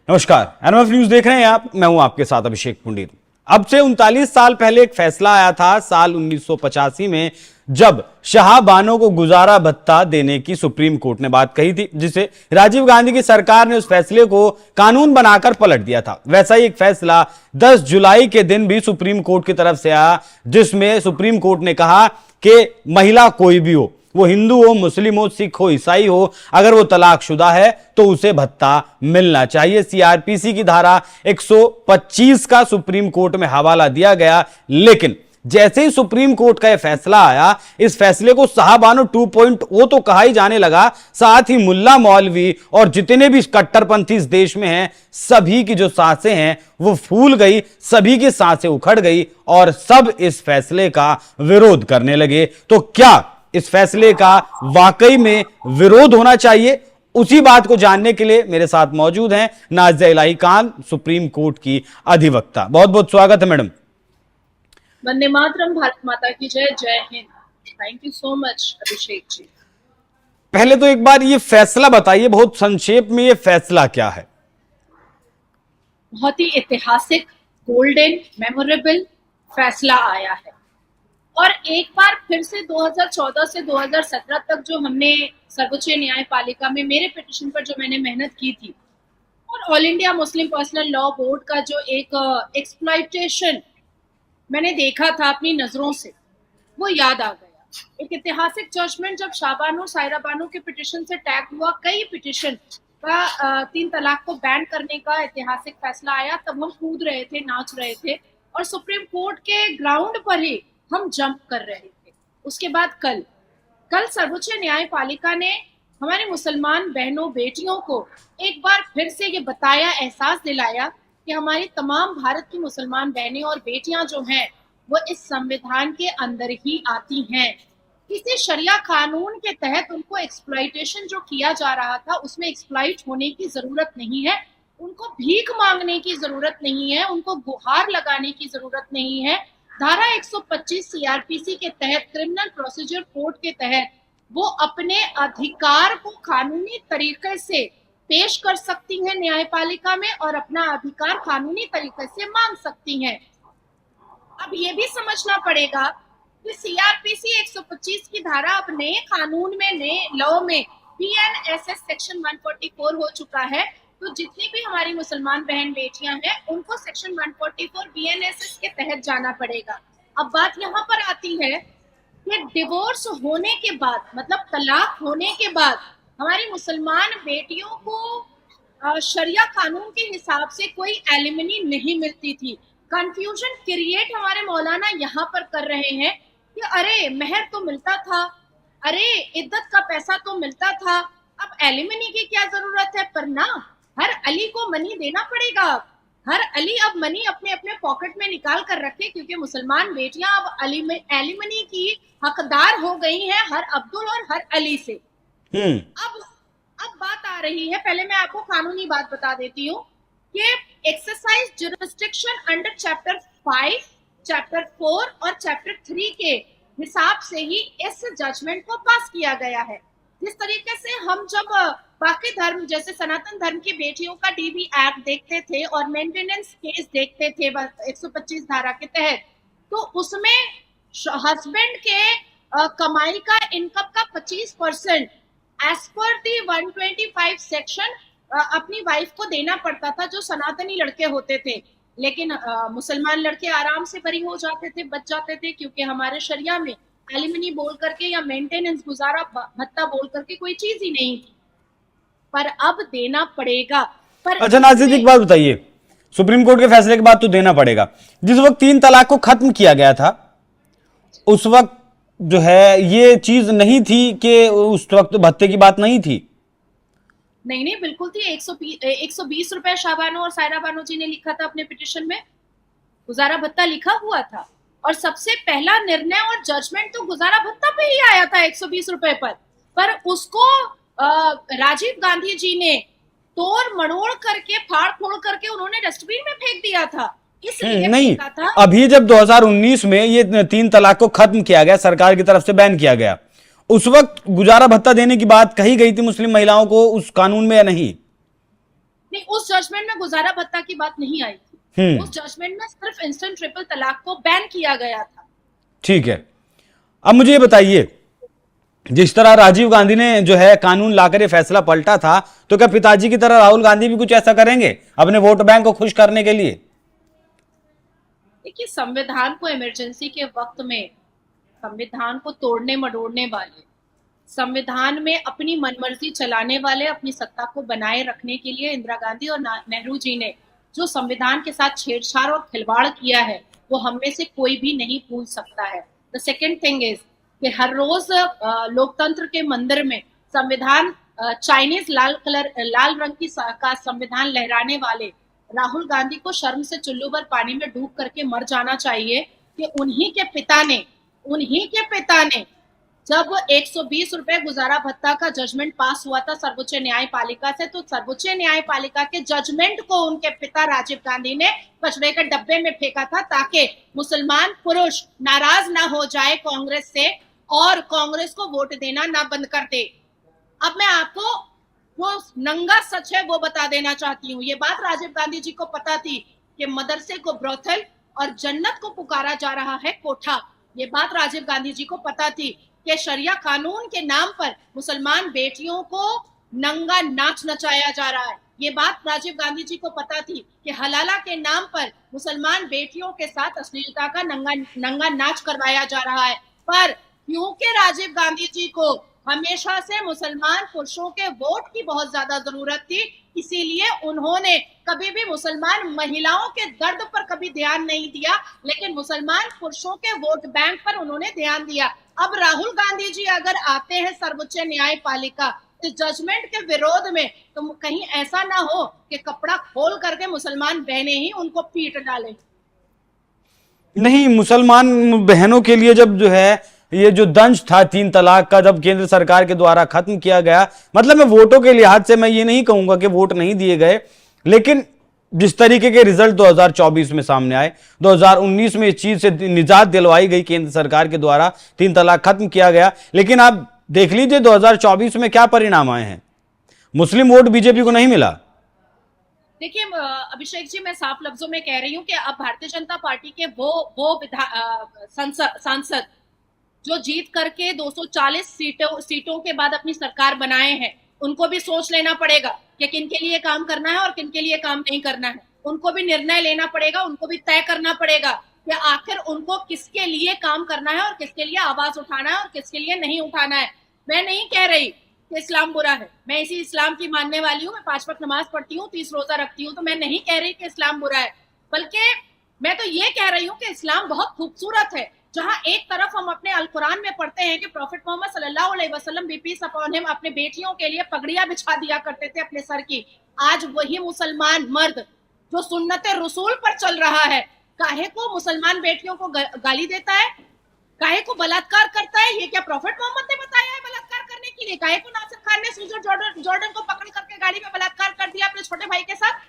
नमस्कार, NMF news देख रहे हैं आप। मैं हूं आपके साथ अभिषेक पुंडीर। अब से 39 साल पहले एक फैसला आया था साल 1985 में, जब शाहबानो को गुजारा भत्ता देने की सुप्रीम कोर्ट ने बात कही थी, जिसे राजीव गांधी की सरकार ने उस फैसले को कानून बनाकर पलट दिया था। वैसा ही एक फैसला 10 जुलाई के दिन भी सुप्रीम कोर्ट की तरफ से आया, जिसमें सुप्रीम कोर्ट ने कहा कि महिला कोई भी हो, वो हिंदू हो, मुस्लिम हो, सिख हो, ईसाई हो, अगर वो तलाकशुदा है तो उसे भत्ता मिलना चाहिए। सीआरपीसी की धारा 125 का सुप्रीम कोर्ट में हवाला दिया गया। लेकिन जैसे ही सुप्रीम कोर्ट का यह फैसला आया, इस फैसले को शाहबानो 2.0 तो कहा ही जाने लगा, साथ ही मुल्ला मौलवी और जितने भी कट्टरपंथी इस देश में हैं, सभी की जो सांसें हैं वो फूल गई, सभी की सांसें उखड़ गई और सब इस फैसले का विरोध करने लगे। तो क्या इस फैसले का वाकई में विरोध होना चाहिए? उसी बात को जानने के लिए मेरे साथ मौजूद हैं नाज़िया इलाही खान, सुप्रीम कोर्ट की अधिवक्ता। बहुत बहुत स्वागत है मैडम। वंदे मातरम, भारत माता की जय, जय हिंद। Thank you so much Abhishek ji. पहले तो एक बार ये फैसला बताइए, बहुत संक्षेप में, ये फैसला क्या है? बहुत ही ऐतिहासिक, गोल्डन, मेमोरेबल फैसला आया है। और एक बार फिर से 2014 से 2017 तक जो हमने सर्वोच्च न्यायपालिका में मेरे पिटीशन पर जो मैंने मेहनत की थी, और all India Muslim personal law board का जो एक एक्सप्लॉइटेशन मैंने देखा था अपनी नजरों से, वो याद आ गया। एक ऐतिहासिक जजमेंट जब शाहबानो सायरा बानो के पिटीशन से टैग हुआ, कई पिटीशन का 3 तलाक को बैन करने का ऐतिहासिक फैसला आया, तब हम कूद रहे थे, नाच रहे थे और सुप्रीम कोर्ट के ग्राउंड पर ही हम जंप कर रहे थे। उसके बाद कल सर्वोच्च न्यायपालिका ने हमारे मुसलमान बहनों बेटियों को एक बार फिर से ये बताया, एहसास दिलाया कि हमारी तमाम भारत की मुसलमान बहनें और बेटियां जो हैं वो इस संविधान के अंदर ही आती हैं। किसी शरिया कानून के तहत उनको एक्सप्लॉइटेशन जो किया जा रहा था उसमें एक्सप्लॉइट होने की जरूरत नहीं है, उनको भीख मांगने की जरूरत नहीं है, उनको गुहार लगाने की जरूरत नहीं है। धारा 125 सीआरपीसी के तहत, क्रिमिनल प्रोसीजर कोड के तहत वो अपने अधिकार को कानूनी तरीके से पेश कर सकती हैं न्यायपालिका में और अपना अधिकार कानूनी तरीके से मांग सकती हैं। अब ये भी समझना पड़ेगा कि सीआरपीसी 125 की धारा अब नए कानून में, नए लॉ में बीएनएसएस सेक्शन 144 हो चुका है। तो जितनी भी हमारी मुसलमान बहन बेटियां हैं उनको सेक्शन 144 बीएनएसएस के तहत जाना पड़ेगा। अब बात यहाँ पर आती है कि डिवोर्स होने के बाद, मतलब तलाक होने के बाद, हमारी मुसलमान बेटियों को शरिया कानून के हिसाब से कोई एलिमनी नहीं मिलती थी। कंफ्यूजन क्रिएट हमारे मौलाना यहाँ पर कर रहे हैं कि अरे महर तो मिलता था, अरे इद्दत का पैसा तो मिलता था, अब एलिमनी की क्या जरूरत है। पर ना, हर अली को मनी देना पड़ेगा। हर अली अब मनी अपने अपने पॉकेट में निकाल कर रखे, क्योंकि मुसलमान बेटियां अब एलिमनी की हकदार हो गई हैं, हर अब्दुल और हर अली से। अब बात आ रही है, पहले मैं आपको कानूनी बात बता देती हूँ कि exercise jurisdiction under chapter 5, chapter 4 और चैप्टर 3 के हिसाब से ही इस जजमेंट को पास किया गया है। जिस तरीके से हम जब बाकी धर्म जैसे सनातन धर्म की बेटियों का डीबी एक्ट देखते थे और मेंटेनेंस केस देखते थे 125 धारा के तहत, तो उसमें हस्बैंड के कमाई का, इनकम का 25% एज पर दी 125 सेक्शन अपनी वाइफ को देना पड़ता था, जो सनातनी लड़के होते थे। लेकिन मुसलमान लड़के आराम से बरी हो जाते थे, बच जाते थे, क्योंकि हमारे शरिया में एलिमनी बोल करके या मेंटेनेंस गुजारा भत्ता बोल करके कोई चीज ही नहीं थी। पर अब देना पड़ेगा। पर अच्छा नाज़िया जी, एक बात बताइए, सुप्रीम कोर्ट के फैसले के बाद तो देना पड़ेगा। जिस वक्त 3 तलाक को खत्म किया गया था, उस वक्त जो है ये चीज नहीं थी कि उस वक्त भत्ते की बात नहीं थी। नहीं, बिल्कुल थी। 120 रुपए शाहबानो और सायरा बानो जी ने लिखा था अपने पिटीशन में, गुजारा भत्ता लिखा हुआ था। और सबसे पहला निर्णय और जजमेंट तो गुजारा भत्ता पे ही आया था 120 रुपए पर उसको राजीव गांधी जी ने तोड़ मड़ोड़ करके, फाड़ फोड़ करके उन्होंने डस्टबिन में फेंक दिया था। इसलिए नहीं, था। अभी जब 2019 में ये 3 तलाक को खत्म किया गया, सरकार की तरफ से बैन किया गया, उस वक्त गुजारा भत्ता देने की बात कही गई थी मुस्लिम महिलाओं को उस कानून में या नहीं? नहीं, उस जजमेंट में गुजारा भत्ता की बात नहीं आई थी। उस जजमेंट में सिर्फ इंस्टेंट ट्रिपल तलाक को बैन किया गया था। ठीक है, अब मुझे ये बताइए, जिस तरह राजीव गांधी ने जो है कानून लाकर ये फैसला पलटा था, तो क्या पिताजी की तरह राहुल गांधी भी कुछ ऐसा करेंगे अपने वोट बैंक को खुश करने के लिए? देखिए, संविधान को इमरजेंसी के वक्त में संविधान को तोड़ने मरोड़ने वाले, संविधान में अपनी मनमर्जी चलाने वाले, अपनी सत्ता को बनाए रखने के लिए इंदिरा गांधी और नेहरू जी ने जो संविधान के साथ छेड़छाड़ और खिलवाड़ किया है, वो हम में से कोई भी नहीं भूल सकता है। द सेकेंड थिंग इज कि हर रोज लोकतंत्र के मंदिर में संविधान, चाइनीज लाल रंग की का संविधान लहराने वाले राहुल गांधी को शर्म से चुल्लू भर पानी में डूब करके मर जाना चाहिए कि उन्हीं के पिता ने जब 120 रुपए गुजारा भत्ता का जजमेंट पास हुआ था सर्वोच्च न्यायपालिका से, तो सर्वोच्च न्यायपालिका के जजमेंट को उनके पिता राजीव गांधी ने कचरे के डब्बे में फेंका था, ताकि मुसलमान पुरुष नाराज ना हो जाए कांग्रेस से और कांग्रेस को वोट देना ना बंद कर दे। अब मैं आपको जो नंगा सच है वो बता देना चाहती हूँ। ये बात राजीव गांधी जी को पता थी कि मदरसे को ब्रोथल और जन्नत को पुकारा जा रहा है कोठा। ये बात राजीव गांधी जी को पता थी कि शरिया कानून के नाम पर मुसलमान बेटियों को नंगा नाच नचाया जा रहा है। ये बात राजीव गांधी जी को पता थी कि हलाला के नाम पर मुसलमान बेटियों के साथ अश्लीलता का नंगा नाच करवाया जा रहा है। पर क्योंकि राजीव गांधी जी को हमेशा से मुसलमान पुरुषों के वोट की बहुत ज्यादा जरूरत थी, इसीलिए उन्होंने कभी भी मुसलमान महिलाओं के दर्द पर कभी ध्यान नहीं दिया, लेकिन मुसलमान पुरुषों के वोट बैंक पर उन्होंने ध्यान दिया। अब राहुल गांधी जी अगर आते हैं सर्वोच्च न्यायपालिका इस जजमेंट के विरोध में, तो कहीं ऐसा ना हो कि कपड़ा खोल करके मुसलमान बहनें ही उनको पीट डालें। नहीं, मुसलमान बहनों के लिए जब जो है ये जो दंश था 3 तलाक का, जब केंद्र सरकार के द्वारा खत्म किया गया, मतलब मैं वोटों के लिहाज से मैं ये नहीं कहूंगा कि वोट नहीं दिए गए, लेकिन जिस तरीके के रिजल्ट 2024 में सामने आए, 2019 में इस चीज से निजात दिलवाई गई केंद्र सरकार के द्वारा, 3 तलाक खत्म किया गया, लेकिन आप देख लीजिए 2024 में क्या परिणाम आए हैं। मुस्लिम वोट बीजेपी को नहीं मिला। देखिए अभिषेक जी, मैं साफ लफ्जों में कह रही हूँ कि अब भारतीय जनता पार्टी के वो सांसद जो जीत करके 240 सीटों के बाद अपनी सरकार बनाए हैं, उनको भी सोच लेना पड़ेगा कि किन के लिए काम करना है और किन के लिए काम नहीं करना है। उनको भी निर्णय लेना पड़ेगा, उनको भी तय करना पड़ेगा कि आखिर उनको किसके लिए काम करना है और किसके लिए आवाज उठाना है और किसके लिए नहीं उठाना है। मैं नहीं कह रही कि इस्लाम बुरा है, मैं इसी इस्लाम की मानने वाली हूँ, मैं 5 वक्त नमाज पढ़ती हूँ, 30 रोजा रखती हूँ, तो मैं नहीं कह रही कि इस्लाम बुरा है, बल्कि मैं तो ये कह रही हूँ कि इस्लाम बहुत खूबसूरत है। जहां एक तरफ हम अपने अल कुरान में पढ़ते हैं कि प्रॉफिट मोहम्मद सल्लल्लाहु अलैहि वसल्लम बी पीस अपॉन हिम अपने बेटियों के लिए पगड़ियां बिछा दिया करते थे अपने सर की, आज वही मुसलमान मर्द जो सुन्नत रसूल पर चल रहा है, काहे को मुसलमान बेटियों को गाली देता है, काहे को बलात्कार करता है। ये क्या प्रॉफिट मोहम्मद ने बताया है बलात्कार करने के लिए? काहे को नासिर खान ने सुजन जॉर्डन को पकड़ करके गाड़ी में बलात्कार कर दिया अपने छोटे भाई के साथ?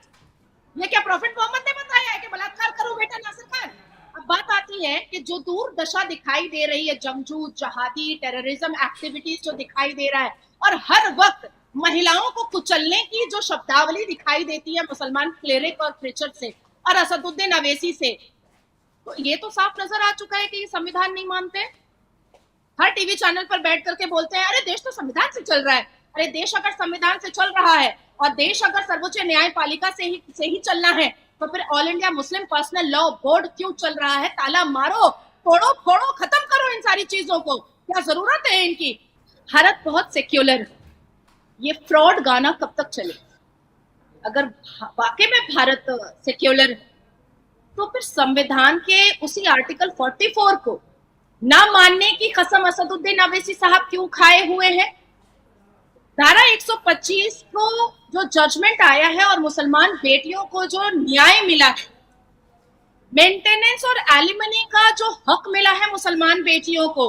ये क्या प्रॉफिट मोहम्मद ने बताया है कि बलात्कार करो बेटा नासिर खान? अब बात आती है कि जो दूरदशा दिखाई दे रही है, जंगजू जहादी टेररिज्म एक्टिविटीज जो दिखाई दे रहा है, और हर वक्त महिलाओं को कुचलने की जो शब्दावली दिखाई देती है मुसलमान क्लेरिक और प्रीचर से और असदुद्दीन अवैसी से, तो ये तो साफ नजर आ चुका है कि ये संविधान नहीं मानते। हर टीवी चैनल पर बैठ करके बोलते हैं अरे देश तो संविधान से चल रहा है। अरे देश अगर संविधान से चल रहा है और देश अगर सर्वोच्च न्यायपालिका से ही चलना है, तो फिर all India Muslim personal law board क्यों चल रहा है? ताला मारो, तोड़ो फोड़ो, खत्म करो इन सारी चीजों को, क्या जरूरत है इनकी? भारत बहुत सेक्युलर, ये फ्रॉड गाना कब तक चले? अगर वाकई में भारत सेक्युलर है तो फिर संविधान के उसी आर्टिकल 44 को ना मानने की कसम असदुद्दीन अवैसी साहब क्यों खाए हुए हैं? धारा 125 को जो जजमेंट आया है और मुसलमान बेटियों को जो न्याय मिला है, मेंटेनेंस और एलिमनी का जो हक मिला है मुसलमान बेटियों को,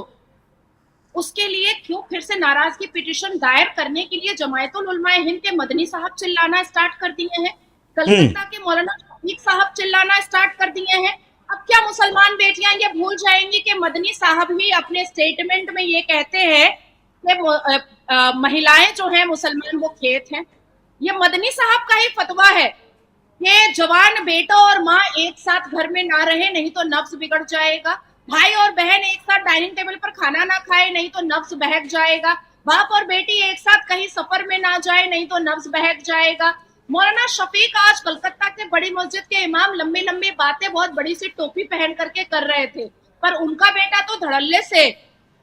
उसके लिए क्यों फिर से नाराजगी पिटीशन दायर करने के लिए जमायतुल उलमा हिंद के मदनी साहब चिल्लाना स्टार्ट कर दिए हैं, कलकत्ता के मौलाना शफीक साहब चिल्लाना स्टार्ट कर दिए हैं? अब क्या मुसलमान बेटियां ये भूल जाएंगी कि मदनी साहब ही अपने स्टेटमेंट में ये कहते हैं कि महिलाएं जो हैं मुसलमान वो खेत हैं, ये मदनी साहब का ही फतवा है कि जवान बेटा और माँ एक साथ घर में ना रहे, नहीं तो नफ्स बिगड़ जाएगा। भाई और बहन एक साथ डाइनिंग टेबल पर खाना ना खाए, नहीं तो नफ्स बहक जाएगा। बाप और बेटी एक साथ कहीं सफर में ना जाए, नहीं तो नफ्स बहक जाएगा। मौलाना शफीक आज कलकत्ता के बड़ी मस्जिद के इमाम लंबी लंबी बातें बहुत बड़ी सी टोपी पहन करके कर रहे थे, पर उनका बेटा तो धड़ल्ले से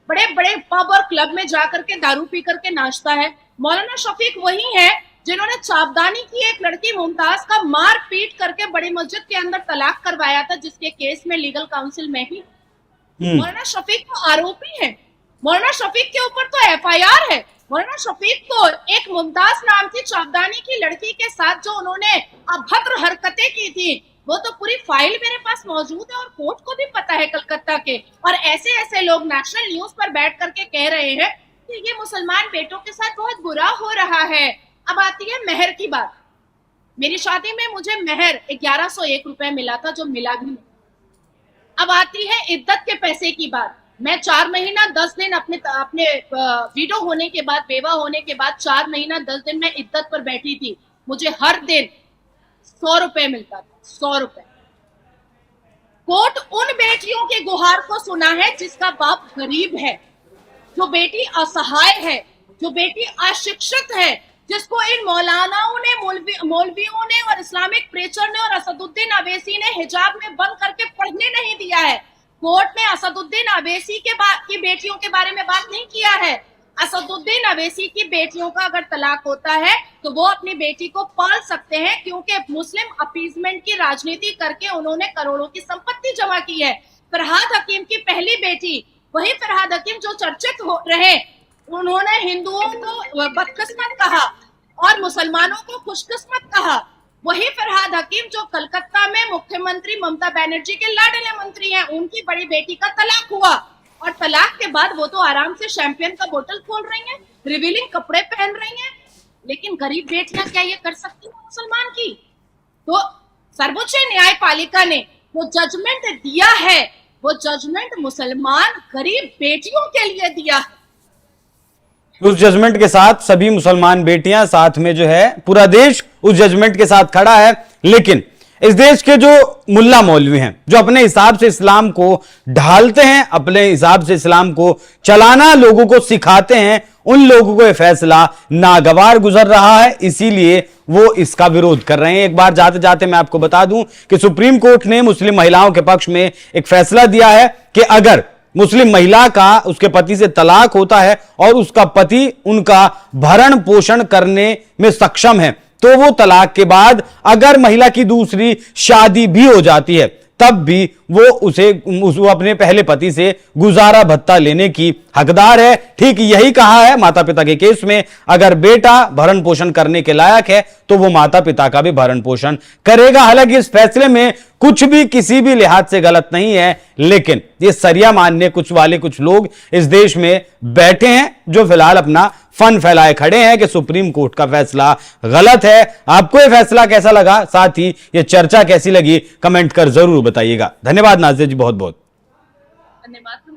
बड़े बड़े पब और क्लब में जाकर के दारू पी करके नाचता है। मौलाना शफीक वही है जिन्होंने चापदानी की एक लड़की मुमताज का मार पीट करके बड़ी मस्जिद के अंदर तलाक करवाया था, जिसके केस में लीगल काउंसिल में ही मौलाना शफीक तो आरोपी है। मौलाना शफीक के ऊपर तो एफआईआर है। मौलाना शफीक को एक मुमताज नाम की चापदानी की लड़की के साथ जो उन्होंने अभद्र हरकतें की थी, वो तो पूरी फाइल मेरे पास मौजूद है और कोर्ट को भी पता है कलकत्ता के। और ऐसे ऐसे लोग नेशनल न्यूज पर बैठ करके कह रहे हैं कि ये मुसलमान बेटों के साथ बहुत बुरा हो रहा है। अब आती है मेहर की बात। मेरी शादी में मुझे मेहर 1101 रुपए मिला था, जो मिला भी नहीं। अब आती है इद्दत के पैसे की बात। मैं 4 महीना 10 दिन अपने विडो होने के बाद, बेवा होने के बाद 4 महीना 10 दिन मैं इद्दत पर बैठी थी। मुझे हर दिन 100 रुपए मिलता था, 100 रुपए। कोर्ट उन बेटियों के गुहार को सुना है जिसका बाप गरीब है, जो बेटी असहाय है, जो बेटी अशिक्षित है, जिसको इन मौलानाओं ने, मौलवियों ने और इस्लामिक प्रेचर ने और असदुद्दीन अवैसी ने हिजाब में बंद करके पढ़ने नहीं दिया है। कोर्ट ने असदुद्दीन अवैसी की बेटियों के बारे में बात नहीं किया है। असदुद्दीन अवैसी की बेटियों का अगर तलाक होता है तो वो अपनी बेटी को पाल सकते हैं, क्योंकि मुस्लिम अपीजमेंट की राजनीति करके उन्होंने करोड़ों की संपत्ति जमा की है। फरहाद हकीम की पहली बेटी, वही फरहाद हकीम जो चर्चित हो रहे, उन्होंने हिंदुओं को बदकिस्मत कहा और मुसलमानों को खुशकिस्मत कहा। वही फरहाद हकीम जो कलकत्ता में मुख्यमंत्री ममता बनर्जी के लाडले मंत्री हैं, उनकी बड़ी बेटी का तलाक हुआ और तलाक के बाद वो तो आराम से शैंपियन का बोतल खोल रही हैं, रिवीलिंग कपड़े पहन रही हैं। लेकिन गरीब बेटियां क्या ये कर सकती हैं मुसलमान की? तो सर्वोच्च न्यायपालिका ने वो जजमेंट दिया है, वो जजमेंट मुसलमान गरीब बेटियों के लिए दिया है। उस जजमेंट के साथ सभी मुसलमान बेटियां, साथ में जो है पूरा देश उस जजमेंट के साथ खड़ा है। लेकिन इस देश के जो मुल्ला मौलवी हैं, जो अपने हिसाब से इस्लाम को ढालते हैं, अपने हिसाब से इस्लाम को चलाना लोगों को सिखाते हैं, उन लोगों को यह फैसला नागवार गुजर रहा है, इसीलिए वो इसका विरोध कर रहे हैं। एक बार जाते जाते मैं आपको बता दूं कि सुप्रीम कोर्ट ने मुस्लिम महिलाओं के पक्ष में एक फैसला दिया है कि अगर मुस्लिम महिला का उसके पति से तलाक होता है और उसका पति उनका भरण पोषण करने में सक्षम है, तो वो तलाक के बाद अगर महिला की दूसरी शादी भी हो जाती है, तब भी वो अपने पहले पति से गुजारा भत्ता लेने की हकदार है। ठीक यही कहा है माता पिता के केस में। अगर बेटा भरण पोषण करने के लायक है तो वो माता पिता का भी भरण पोषण करेगा। हालांकि इस फैसले में कुछ भी किसी भी लिहाज से गलत नहीं है, लेकिन ये सरिया मानने कुछ लोग इस देश में बैठे हैं जो फिलहाल अपना फन फैलाए खड़े हैं कि सुप्रीम कोर्ट का फैसला गलत है। आपको यह फैसला कैसा लगा, साथ ही यह चर्चा कैसी लगी, कमेंट कर जरूर बताइएगा। धन्यवाद नाज़िर जी, बहुत बहुत धन्यवाद।